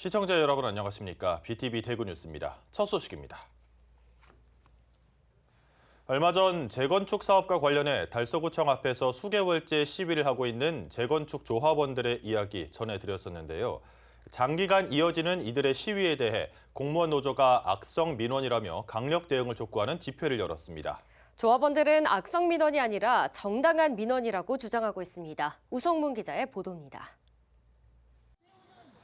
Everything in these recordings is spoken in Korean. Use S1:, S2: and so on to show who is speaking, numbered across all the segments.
S1: 시청자 여러분 안녕하십니까? BTV 대구 뉴스입니다. 첫 소식입니다. 얼마 전 재건축 사업과 관련해 달서구청 앞에서 수개월째 시위를 하고 있는 재건축 조합원들의 이야기 전해드렸었는데요. 장기간 이어지는 이들의 시위에 대해 공무원 노조가 악성 민원이라며 강력 대응을 촉구하는 집회를 열었습니다.
S2: 조합원들은 악성 민원이 아니라 정당한 민원이라고 주장하고 있습니다. 우성문 기자의 보도입니다.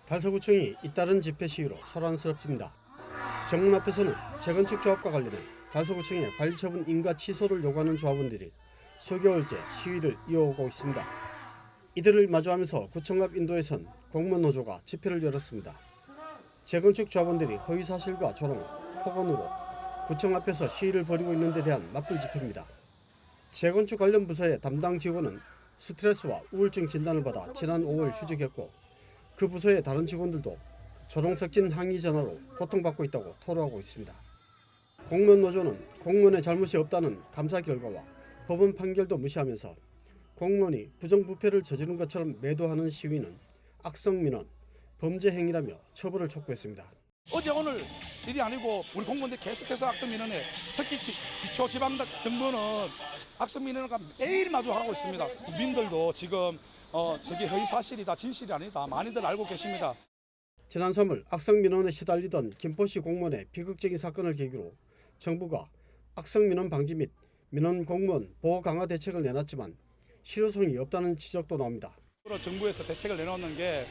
S3: 달서구청이 잇따른 집회 시위로 소란스럽습니다. 정문 앞에서는 재건축 조합과 관련해 달서구청의 관리처분 인가 취소를 요구하는 조합원들이 수개월째 시위를 이어오고 있습니다. 이들을 마주하면서 구청 앞 인도에선 공무원 노조가 집회를 열었습니다. 재건축 조합원들이 허위 사실과 조롱, 폭언으로 구청 앞에서 시위를 벌이고 있는 데 대한 맞불 집회입니다. 재건축 관련 부서의 담당 직원은 스트레스와 우울증 진단을 받아 지난 5월 휴직했고 그 부서의 다른 직원들도 조롱 섞인 항의 전화로 고통받고 있다고 토로하고 있습니다. 공무원 노조는 공무원의 잘못이 없다는 감사 결과와 법원 판결도 무시하면서 공무원이 부정부패를 저지른 것처럼 매도하는 시위는 악성 민원, 범죄 행위라며 처벌을 촉구했습니다.
S4: 어제 오늘 일이 아니고 우리 공무원들 계속해서 악성 민원에 특히 기초지방정부는 악성 민원과 매일 마주하고 있습니다. 국민들도 지금 저게 허위 사실이다, 진실이 아니다 많이들 알고 계십니다.
S3: 지난 3월 악성 민원에 시달리던 김포시 공무원의 비극적인 사건을 계기로 정부가 악성 민원 방지 및 민원 공무원 보호 강화 대책을 내놨지만 실효성이 없다는 지적도 나옵니다.
S4: 정부에서 대책을 내놓는 게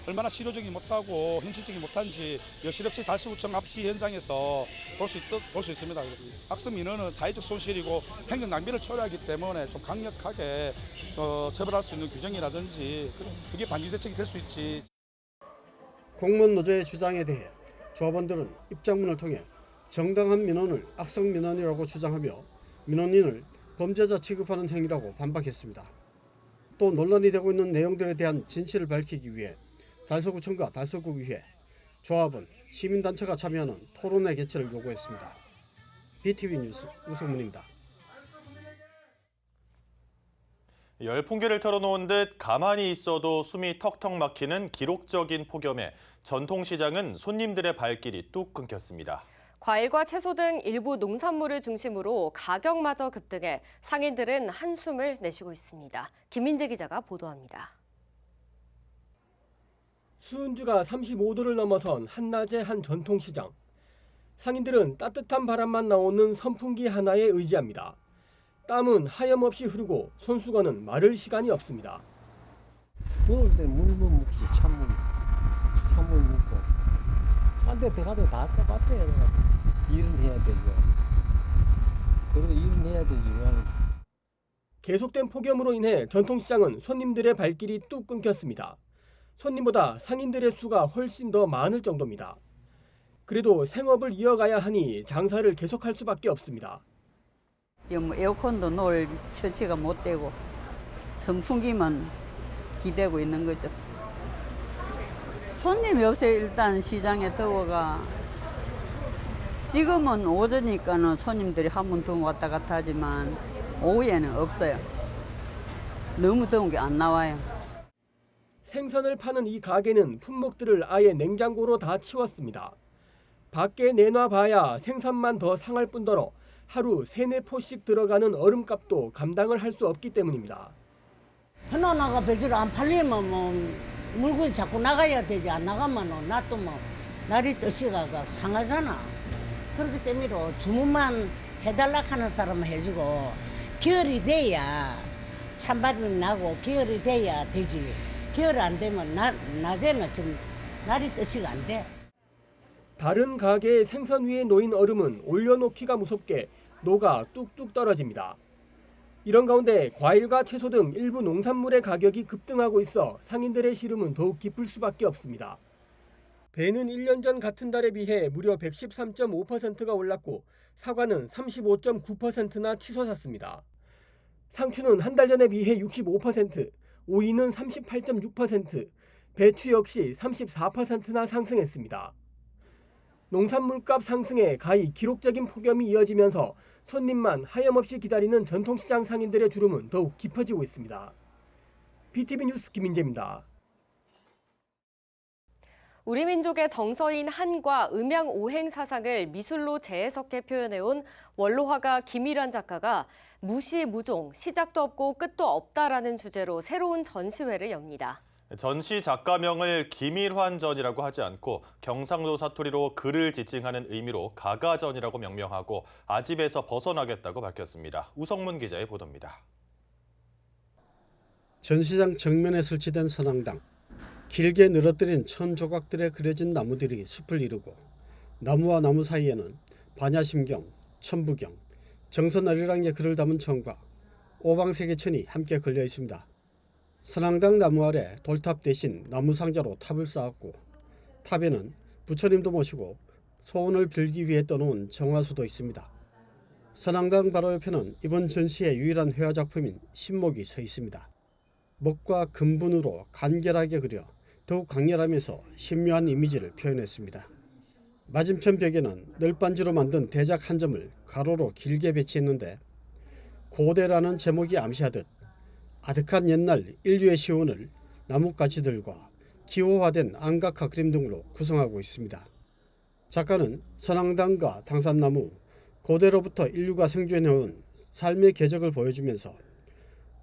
S4: 얼마나 실효적이 못하고 현실적이 못한지 여실없이 달서구청 앞 시위 현장에서 볼 수 있습니다. 악성 민원은 사회적 손실이고 행정 낭비를 초래하기 때문에 좀 강력하게 처벌할 수 있는 규정이라든지 그게 방지 대책이 될 수 있지.
S3: 공무원 노조의 주장에 대해 조합원들은 입장문을 통해 정당한 민원을 악성 민원이라고 주장하며 민원인을 범죄자 취급하는 행위라고 반박했습니다. 또 논란이 되고 있는 내용들에 대한 진실을 밝히기 위해 달서구청과 달서구의회, 조합원, 시민단체가 참여하는 토론회 개최를 요구했습니다. BTV 뉴스 우성문입니다.
S1: 열풍기를 털어놓은 듯 가만히 있어도 숨이 턱턱 막히는 기록적인 폭염에 전통시장은 손님들의 발길이 뚝 끊겼습니다.
S2: 과일과 채소 등 일부 농산물을 중심으로 가격마저 급등해 상인들은 한숨을 내쉬고 있습니다. 김민재 기자가 보도합니다.
S5: 수은주가 35도를 넘어선 한낮의 한 전통시장. 상인들은 따뜻한 바람만 나오는 선풍기 하나에 의지합니다. 땀은 하염없이 흐르고 손수건은 마를 시간이 없습니다.
S6: 더울 때 물만 먹지 찬물 먹고 딴 데 들어가도 다 똑같아요. 일은 해야 되죠. 그래도 일은 해야 되지.
S5: 계속된 폭염으로 인해 전통시장은 손님들의 발길이 뚝 끊겼습니다. 손님보다 상인들의 수가 훨씬 더 많을 정도입니다. 그래도 생업을 이어가야 하니 장사를 계속할 수밖에 없습니다.
S7: 에어컨도 놓을 처치가 못 되고 선풍기만 기대고 있는 거죠. 손님이 없어요. 일단 시장에 더워가. 지금은 오전이니까는 손님들이 한 번 더 왔다 갔다 하지만 오후에는 없어요. 너무 더운 게 안 나와요.
S5: 생선을 파는 이 가게는 품목들을 아예 냉장고로 다 치웠습니다. 밖에 내놔봐야 생선만 더 상할 뿐더러 하루 3-4포씩 들어가는 얼음값도 감당을 할 수 없기 때문입니다.
S8: 하나하나가 별대로 안 팔리면 물건이 자꾸 나가야 되지. 안 나가면 나도 날이 떠시가가 상하잖아. 그렇기 때문에 주문만 해달라 하는 사람은 해주고 겨울이 돼야 찬바람이 나고 겨울이 돼야 되지. 겨울 안 되면 낮에는 좀 날이 떠시가 안 돼.
S5: 다른 가게의 생선 위에 놓인 얼음은 올려놓기가 무섭게 녹아 뚝뚝 떨어집니다. 이런 가운데 과일과 채소 등 일부 농산물의 가격이 급등하고 있어 상인들의 시름은 더욱 깊을 수밖에 없습니다. 배는 1년 전 같은 달에 비해 무려 113.5%가 올랐고 사과는 35.9%나 치솟았습니다. 상추는 한 달 전에 비해 65%, 오이는 38.6%, 배추 역시 34%나 상승했습니다. 농산물값 상승에 가히 기록적인 폭염이 이어지면서 손님만 하염없이 기다리는 전통시장 상인들의 주름은 더욱 깊어지고 있습니다. BTV 뉴스 김민재입니다.
S2: 우리 민족의 정서인 한과 음양 오행 사상을 미술로 재해석해 표현해온 원로화가 김일환 작가가 무시무종, 시작도 없고 끝도 없다라는 주제로 새로운 전시회를 엽니다.
S1: 전시 작가명을 김일환전이라고 하지 않고 경상도 사투리로 글을 지칭하는 의미로 가가전이라고 명명하고 아집에서 벗어나겠다고 밝혔습니다. 우성문 기자의 보도입니다.
S3: 전시장 정면에 설치된 선앙당. 길게 늘어뜨린 천 조각들에 그려진 나무들이 숲을 이루고 나무와 나무 사이에는 반야심경, 천부경, 정선아리랑의 글을 담은 천과 오방세계천이 함께 걸려 있습니다. 선앙당 나무 아래 돌탑 대신 나무 상자로 탑을 쌓았고 탑에는 부처님도 모시고 소원을 빌기 위해 떠놓은 정화수도 있습니다. 선앙당 바로 옆에는 이번 전시의 유일한 회화 작품인 신목이 서 있습니다. 목과 근분으로 간결하게 그려 더욱 강렬하면서 신묘한 이미지를 표현했습니다. 맞은편 벽에는 널빤지로 만든 대작 한 점을 가로로 길게 배치했는데 고대라는 제목이 암시하듯 아득한 옛날 인류의 시온을 나뭇가지들과 기호화된 안각화 그림 등으로 구성하고 있습니다. 작가는 선앙당과 당산나무, 고대로부터 인류가 생존해온 삶의 궤적을 보여주면서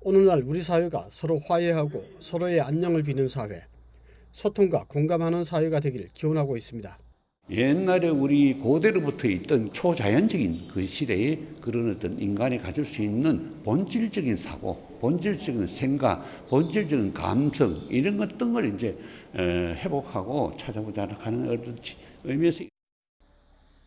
S3: 오늘날 우리 사회가 서로 화해하고 서로의 안녕을 비는 사회, 소통과 공감하는 사회가 되길 기원하고 있습니다.
S9: 옛날에 우리 고대로부터 있던 초자연적인 그 시대에 그런 어떤 인간이 가질 수 있는 본질적인 사고, 본질적인 생각, 본질적인 감성 이런 어떤 걸 이제 회복하고 찾아보자 하는 어떤 의미에서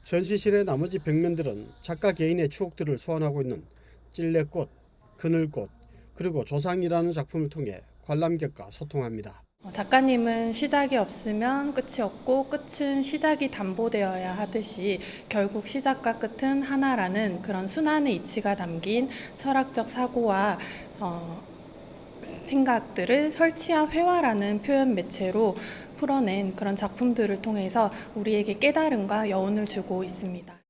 S3: 전시실의 나머지 벽면들은 작가 개인의 추억들을 소환하고 있는 찔레꽃, 그늘꽃, 그리고 조상이라는 작품을 통해 관람객과 소통합니다.
S10: 작가님은 시작이 없으면 끝이 없고 끝은 시작이 담보되어야 하듯이 결국 시작과 끝은 하나라는 그런 순환의 이치가 담긴 철학적 사고와 생각들을 설치한 회화라는 표현 매체로 풀어낸 그런 작품들을 통해서 우리에게 깨달음과 여운을 주고 있습니다.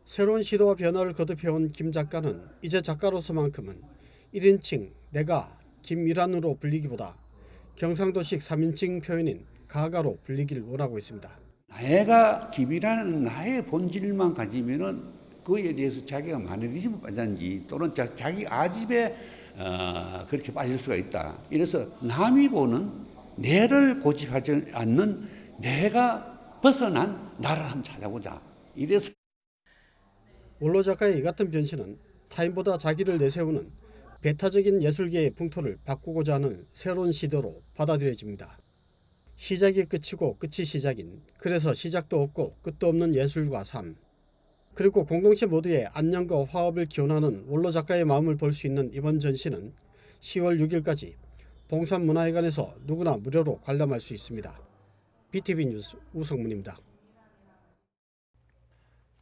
S3: 새로운 시도와 변화를 거듭해온 김 작가는 이제 작가로서만큼은 1인칭 내가 김일환으로 불리기보다 경상도식 3인칭 표현인 가가로 불리기를 원하고 있습니다.
S9: 내가 김이라는 나의 본질만 가지면은 그에 대해서 자기가 마니리즘에 빠졌는지 또는 자기 아집에 그렇게 빠질 수가 있다. 이래서 남이 보는 내를 고집하지 않는 내가 벗어난 나를 한번 찾아보자. 이래서
S3: 원로 작가의 이 같은 변신은 타인보다 자기를 내세우는 배타적인 예술계의 풍토를 바꾸고자 하는 새로운 시도로 받아들여집니다. 시작이 끝이고 끝이 시작인, 그래서 시작도 없고 끝도 없는 예술과 삶, 그리고 공동체 모두의 안녕과 화합을 기원하는 원로 작가의 마음을 볼 수 있는 이번 전시는 10월 6일까지 봉산문화회관에서 누구나 무료로 관람할 수 있습니다. BTV 뉴스 우성문입니다.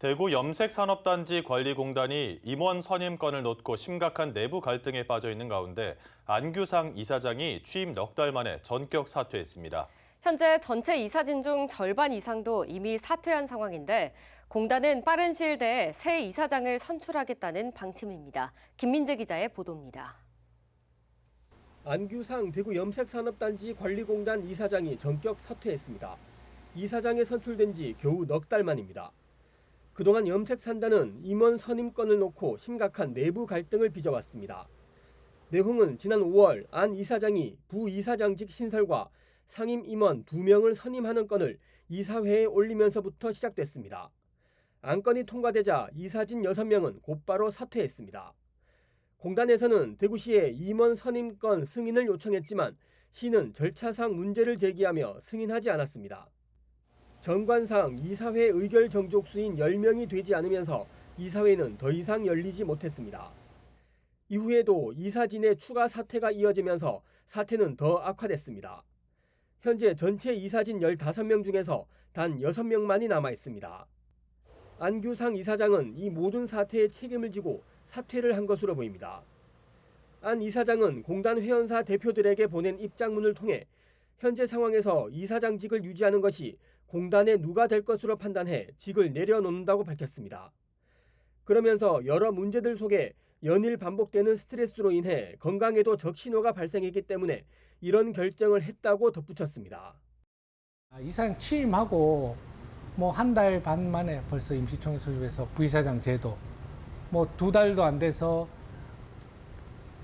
S1: 대구 염색산업단지관리공단이 임원 선임권을 놓고 심각한 내부 갈등에 빠져 있는 가운데 안규상 이사장이 취임 넉 달 만에 전격 사퇴했습니다.
S2: 현재 전체 이사진 중 절반 이상도 이미 사퇴한 상황인데 공단은 빠른 시일 내에 새 이사장을 선출하겠다는 방침입니다. 김민재 기자의 보도입니다.
S5: 안규상 대구 염색산업단지 관리공단 이사장이 전격 사퇴했습니다. 이사장에 선출된 지 겨우 넉 달 만입니다. 그동안 염색산단은 임원 선임권을 놓고 심각한 내부 갈등을 빚어왔습니다. 내용은 지난 5월 안 이사장이 부이사장직 신설과 상임 임원 2명을 선임하는 건을 이사회에 올리면서부터 시작됐습니다. 안건이 통과되자 이사진 6명은 곧바로 사퇴했습니다. 공단에서는 대구시에 임원 선임권 승인을 요청했지만 시는 절차상 문제를 제기하며 승인하지 않았습니다. 정관상 이사회 의결 정족수인 10명이 되지 않으면서 이사회는 더 이상 열리지 못했습니다. 이후에도 이사진의 추가 사퇴가 이어지면서 사태는 더 악화됐습니다. 현재 전체 이사진 15명 중에서 단 6명만이 남아 있습니다. 안규상 이사장은 이 모든 사태에 책임을 지고 사퇴를 한 것으로 보입니다. 안 이사장은 공단 회원사 대표들에게 보낸 입장문을 통해 현재 상황에서 이사장직을 유지하는 것이 공단의 누가 될 것으로 판단해 직을 내려놓는다고 밝혔습니다. 그러면서 여러 문제들 속에 연일 반복되는 스트레스로 인해 건강에도 적신호가 발생했기 때문에 이런 결정을 했다고 덧붙였습니다.
S6: 이사장 취임하고 뭐 한 달 반 만에 벌써 임시총회 소집해서 부이사장 제도, 뭐 2달도 안 돼서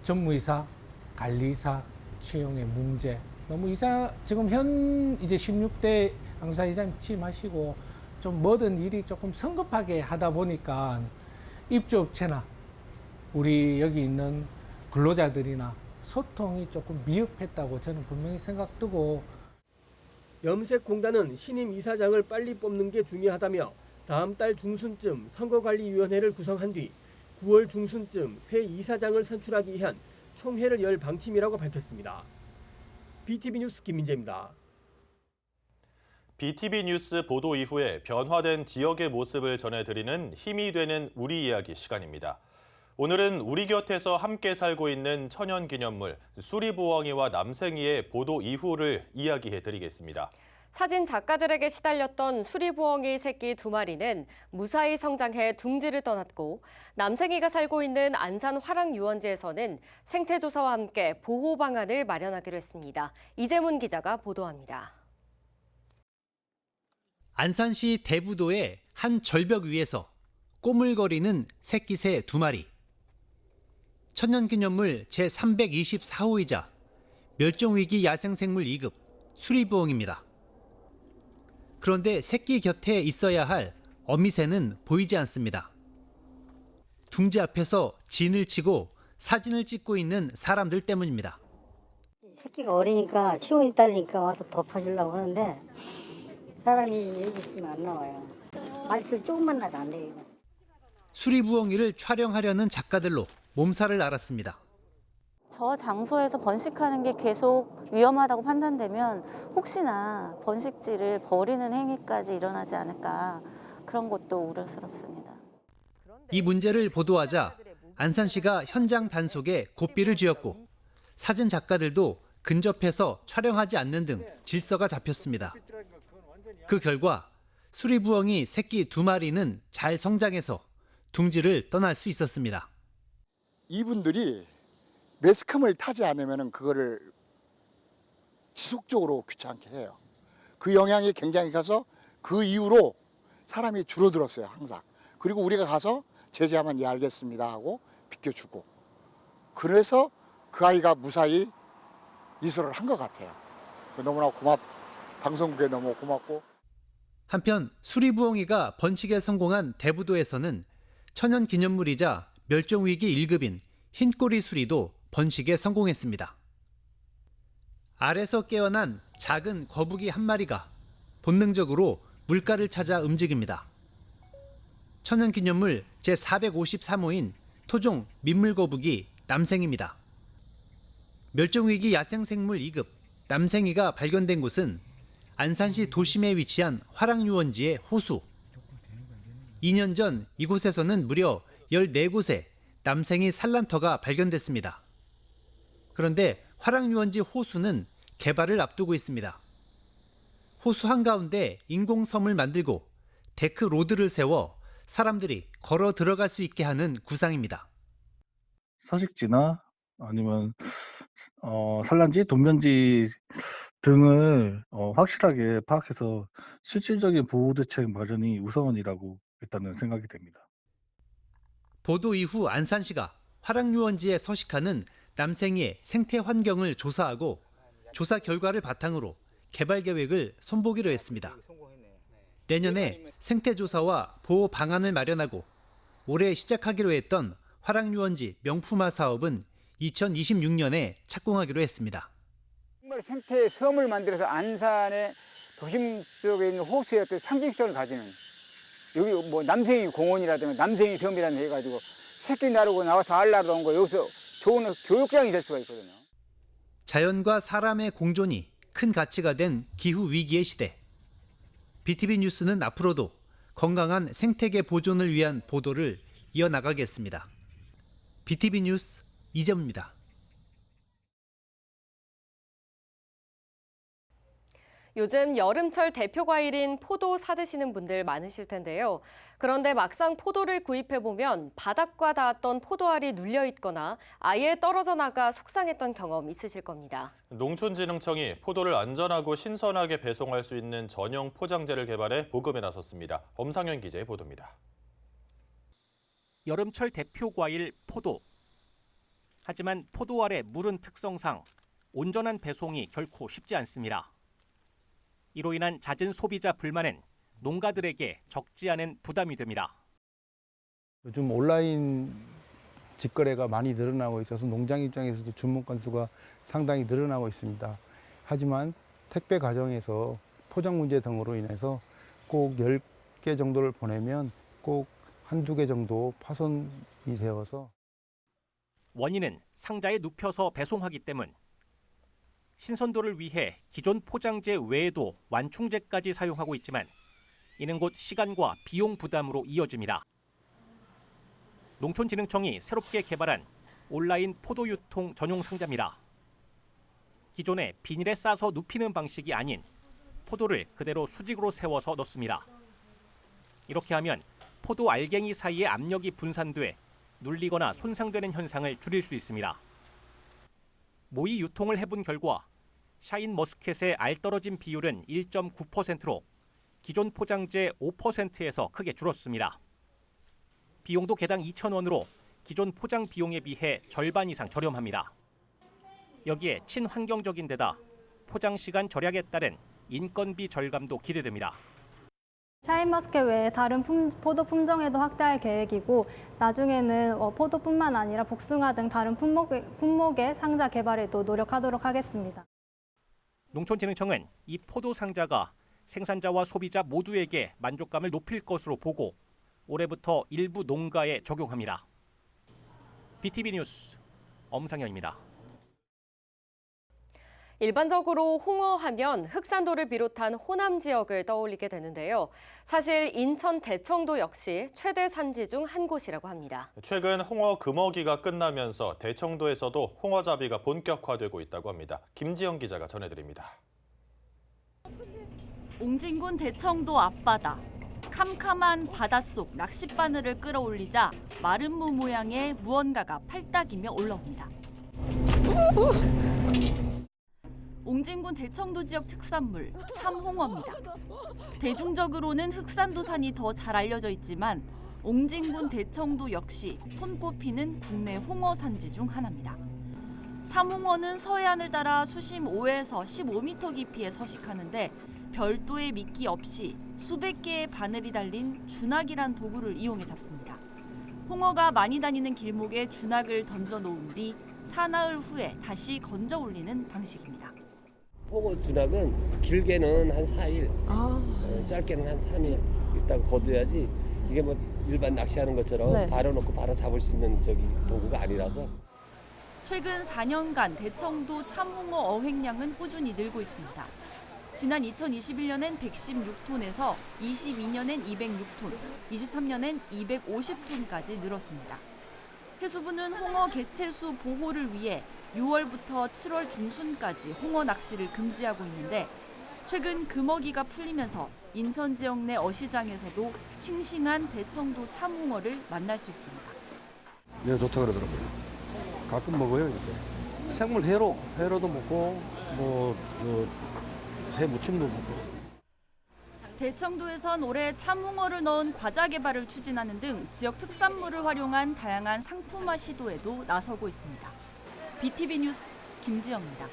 S6: 전무이사, 관리이사 채용의 문제, 너무 지금 현 이제 16대 강사이사님 취임하시고 좀 모든 일이 조금 성급하게 하다 보니까 입주업체나 우리 여기 있는 근로자들이나 소통이 조금 미흡했다고 저는 분명히 생각되고,
S5: 염색공단은 신임 이사장을 빨리 뽑는 게 중요하다며 다음 달 중순쯤 선거관리위원회를 구성한 뒤 9월 중순쯤 새 이사장을 선출하기 위한 총회를 열 방침이라고 밝혔습니다. BTV 뉴스 김민재입니다.
S1: BTV 뉴스 보도 이후에 변화된 지역의 모습을 전해드리는 힘이 되는 우리 이야기 시간입니다. 오늘은 우리 곁에서 함께 살고 있는 천연기념물 수리부엉이와 남생이의 보도 이후를 이야기해드리겠습니다.
S2: 사진 작가들에게 시달렸던 수리부엉이 새끼 2마리는 무사히 성장해 둥지를 떠났고, 남생이가 살고 있는 안산 화랑유원지에서는 생태조사와 함께 보호 방안을 마련하기로 했습니다. 이재문 기자가 보도합니다.
S11: 안산시 대부도의 한 절벽 위에서 꼬물거리는 새끼새 2마리. 천연기념물 제324호이자 멸종위기 야생생물 2급 수리부엉입니다. 그런데 새끼 곁에 있어야 할 어미새는 보이지 않습니다. 둥지 앞에서 진을 치고 사진을 찍고 있는 사람들 때문입니다.
S12: 새끼가 어리니까 체온이 딸리니까 와서 덮어주려고 하는데 사람이 여기 있으면 안 나와요. 말씀 조금만 나도 안 돼요.
S11: 수리부엉이를 촬영하려는 작가들로 몸살을 앓았습니다.
S13: 저 장소에서 번식하는 게 계속 위험하다고 판단되면 혹시나 번식지를 버리는 행위까지 일어나지 않을까, 그런 것도 우려스럽습니다.
S11: 이 문제를 보도하자 안산시가 현장 단속에 고삐를 쥐었고 사진 작가들도 근접해서 촬영하지 않는 등 질서가 잡혔습니다. 그 결과 수리부엉이 새끼 2마리는 잘 성장해서 둥지를 떠날 수 있었습니다.
S14: 이분들이 매스컴을 타지 않으면 그거를 지속적으로 귀찮게 해요. 그 영향이 굉장히 커서 그 이후로 사람이 줄어들었어요, 항상. 그리고 우리가 가서 제재하면 예 알겠습니다 하고 비켜주고. 그래서 그 아이가 무사히 이소를 한 것 같아요. 너무나 방송국에 너무 고맙고.
S11: 한편 수리부엉이가 번식에 성공한 대부도에서는 천연기념물이자 멸종위기 1급인 흰꼬리 수리도 번식에 성공했습니다. 알에서 깨어난 작은 거북이 한 마리가 본능적으로 물가를 찾아 움직입니다. 천연기념물 제453호인 토종 민물거북이 남생입니다. 멸종위기 야생생물 2급 남생이가 발견된 곳은 안산시 도심에 위치한 화랑유원지의 호수. 2년 전 이곳에서는 무려 14곳에 남생이 산란터가 발견됐습니다. 그런데 화랑유원지 호수는 개발을 앞두고 있습니다. 호수 한가운데 인공섬을 만들고 데크 로드를 세워 사람들이 걸어 들어갈 수 있게 하는 구상입니다.
S15: 서식지나 아니면 산란지, 동면지 등을 확실하게 파악해서 실질적인 보호대책 마련이 우선이라고 일단은 생각이 됩니다.
S11: 보도 이후 안산시가 화랑유원지에 서식하는 남생이의 생태 환경을 조사하고 조사 결과를 바탕으로 개발 계획을 손보기로 했습니다. 내년에 생태조사와 보호 방안을 마련하고 올해 시작하기로 했던 화랑유원지 명품화 사업은 2026년에 착공하기로 했습니다.
S16: 정말 생태 섬을 만들어서 안산의 도심 속에 있는 호수의 어떤 상징성을 가지는, 여기 뭐 남생이 공원이라든가 남생이 섬이라는 해가지고 새끼 나르고 나와서 알 나르러 온 거 여기서 좋은 교육장이 될 수가 있거든요.
S11: 자연과 사람의 공존이 큰 가치가 된 기후 위기의 시대. BTV 뉴스는 앞으로도 건강한 생태계 보존을 위한 보도를 이어나가겠습니다. BTV 뉴스 이재문입니다.
S2: 요즘 여름철 대표 과일인 포도 사드시는 분들 많으실 텐데요. 그런데 막상 포도를 구입해보면 바닥과 닿았던 포도알이 눌려있거나 아예 떨어져 나가 속상했던 경험 있으실 겁니다.
S1: 농촌진흥청이 포도를 안전하고 신선하게 배송할 수 있는 전용 포장재를 개발해 보급에 나섰습니다. 엄상현 기자의 보도입니다.
S17: 여름철 대표 과일 포도. 하지만 포도알의 무른 특성상 온전한 배송이 결코 쉽지 않습니다. 이로 인한 잦은 소비자 불만은 농가들에게 적지 않은 부담이 됩니다.
S18: 요즘 온라인 직거래가 많이 늘어나고 있어서 농장 입장에서도 주문 건수가 상당히 늘어나고 있습니다. 하지만 택배 과정에서 포장 문제 등으로 인해서 꼭 10개 정도를 보내면 꼭 한두 개 정도 파손이 되어서
S17: 원인은 상자에 눕혀서 배송하기 때문. 신선도를 위해 기존 포장재 외에도 완충제까지 사용하고 있지만 이는 곧 시간과 비용 부담으로 이어집니다. 농촌진흥청이 새롭게 개발한 온라인 포도 유통 전용 상자입니다. 기존의 비닐에 싸서 눕히는 방식이 아닌 포도를 그대로 수직으로 세워서 넣습니다. 이렇게 하면 포도 알갱이 사이에 압력이 분산돼 눌리거나 손상되는 현상을 줄일 수 있습니다. 모의 유통을 해본 결과 샤인 머스켓의 알 떨어진 비율은 1.9%로 기존 포장재 5%에서 크게 줄었습니다. 비용도 개당 2,000원으로 기존 포장 비용에 비해 절반 이상 저렴합니다. 여기에 친환경적인 데다 포장 시간 절약에 따른 인건비 절감도 기대됩니다.
S19: 샤인머스켓 외에 다른 포도 품종에도 확대할 계획이고 나중에는 포도뿐만 아니라 복숭아 등 다른 품목의 상자 개발에도 노력하도록 하겠습니다.
S17: 농촌진흥청은 이 포도 상자가 생산자와 소비자 모두에게 만족감을 높일 것으로 보고 올해부터 일부 농가에 적용합니다. BTV 뉴스 엄상현입니다.
S2: 일반적으로 홍어하면 흑산도를 비롯한 호남 지역을 떠올리게 되는데요. 사실 인천 대청도 역시 최대 산지 중 한 곳이라고 합니다.
S1: 최근 홍어 금어기가 끝나면서 대청도에서도 홍어잡이가 본격화되고 있다고 합니다. 김지영 기자가 전해드립니다.
S20: 옹진군 대청도 앞바다. 캄캄한 바닷속 낚싯바늘을 끌어올리자 마른 무 모양의 무언가가 팔딱이며 올라옵니다. 옹진군 대청도 지역 특산물 참홍어입니다. 대중적으로는 흑산도산이 더 잘 알려져 있지만 옹진군 대청도 역시 손꼽히는 국내 홍어 산지 중 하나입니다. 참홍어는 서해안을 따라 수심 5에서 15m 깊이에 서식하는데 별도의 미끼 없이 수백 개의 바늘이 달린 준학이란 도구를 이용해 잡습니다. 홍어가 많이 다니는 길목에 준학을 던져 놓은 뒤 사나흘 후에 다시 건져 올리는 방식입니다.
S6: 홍어 준학은 길게는 한 4일, 짧게는 한 3일 있다가 거둬야지 이게 뭐 일반 낚시하는 것처럼 바로 놓고 바로 잡을 수 있는 도구가 아니라서.
S20: 최근 4년간 대청도 참홍어 어획량은 꾸준히 늘고 있습니다. 지난 2021년엔 116톤에서 22년엔 206톤, 23년엔 250톤까지 늘었습니다. 해수부는 홍어 개체수 보호를 위해 6월부터 7월 중순까지 홍어 낚시를 금지하고 있는데 최근 금어기가 풀리면서 인천 지역 내 어시장에서도 싱싱한 대청도 참홍어를 만날 수 있습니다.
S21: 네, 좋다 그러더라고요. 가끔 먹어요, 이렇게. 생물 회로도 먹고, 회 무침도 먹고.
S20: 대청도에선 올해 참홍어를 넣은 과자 개발을 추진하는 등 지역 특산물을 활용한 다양한 상품화 시도에도 나서고 있습니다. BTV 뉴스 김지영입니다.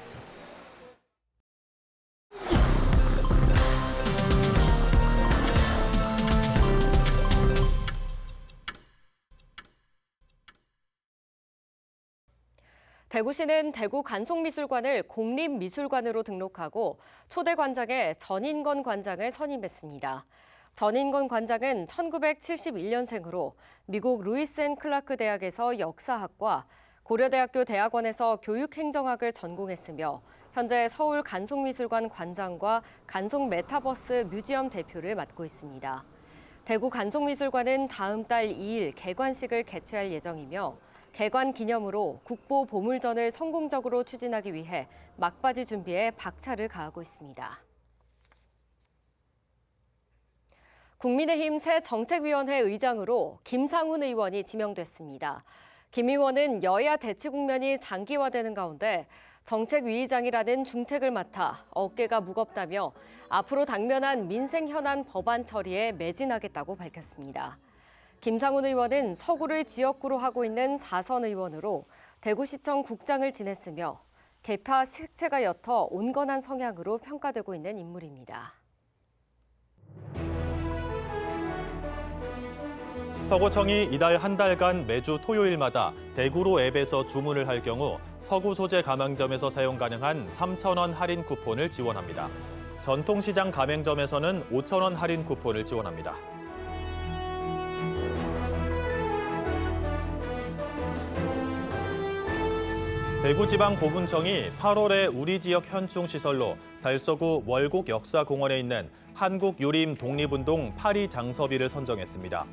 S2: 대구시는 대구 간송미술관을 공립미술관으로 등록하고 초대 관장에 전인건 관장을 선임했습니다. 전인건 관장은 1971년생으로 미국 루이스 앤 클라크 대학에서 역사학과, 고려대학교 대학원에서 교육행정학을 전공했으며 현재 서울 간송미술관 관장과 간송 메타버스 뮤지엄 대표를 맡고 있습니다. 대구 간송미술관은 다음 달 2일 개관식을 개최할 예정이며 개관 기념으로 국보 보물전을 성공적으로 추진하기 위해 막바지 준비에 박차를 가하고 있습니다. 국민의힘 새 정책위원회 의장으로 김상훈 의원이 지명됐습니다. 김 의원은 여야 대치 국면이 장기화되는 가운데 정책위의장이라는 중책을 맡아 어깨가 무겁다며 앞으로 당면한 민생 현안 법안 처리에 매진하겠다고 밝혔습니다. 김상훈 의원은 서구를 지역구로 하고 있는 4선 의원으로 대구시청 국장을 지냈으며 개파 색채가 옅어 온건한 성향으로 평가되고 있는 인물입니다.
S1: 서구청이 이달 한 달간 매주 토요일마다 대구로 앱에서 주문을 할 경우 서구 소재 가맹점에서 사용 가능한 3,000원 할인 쿠폰을 지원합니다. 전통시장 가맹점에서는 5,000원 할인 쿠폰을 지원합니다. 대구지방보훈청이 8월에 우리 지역 현충 시설로 달서구 월곡 역사공원에 있는 한국요림 독립운동 8.2 장서비를 선정했습니다.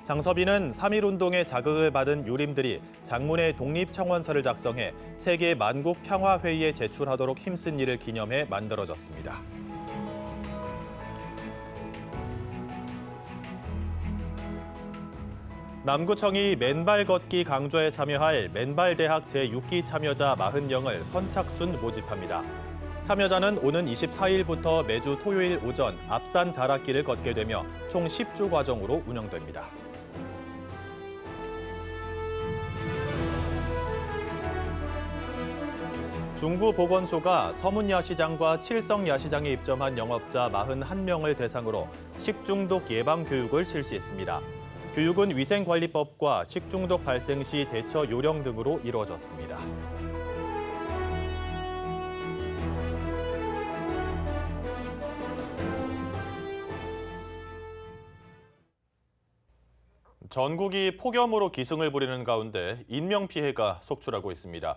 S1: 장서비는 3.1운동의 자극을 받은 요림들이 장문의 독립청원서를 작성해 세계 만국 평화회의에 제출하도록 힘쓴 일을 기념해 만들어졌습니다. 남구청이 맨발 걷기 강좌에 참여할 맨발대학 제6기 참여자 40명을 선착순 모집합니다. 참여자는 오는 24일부터 매주 토요일 오전 앞산 자락길을 걷게 되며 총 10주 과정으로 운영됩니다. 중구보건소가 서문야시장과 칠성야시장에 입점한 영업자 41명을 대상으로 식중독 예방 교육을 실시했습니다. 교육은 위생관리법과 식중독 발생 시 대처 요령 등으로 이루어졌습니다. 전국이 폭염으로 기승을 부리는 가운데 인명피해가 속출하고 있습니다.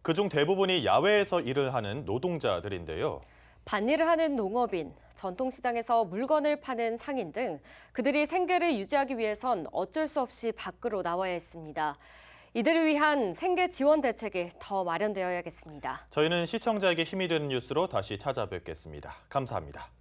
S1: 그중 대부분이 야외에서 일을 하는 노동자들인데요.
S2: 밭일을 하는 농업인, 전통시장에서 물건을 파는 상인 등 그들이 생계를 유지하기 위해선 어쩔 수 없이 밖으로 나와야 했습니다. 이들을 위한 생계 지원 대책이 더 마련되어야겠습니다.
S1: 저희는 시청자에게 힘이 되는 뉴스로 다시 찾아뵙겠습니다. 감사합니다.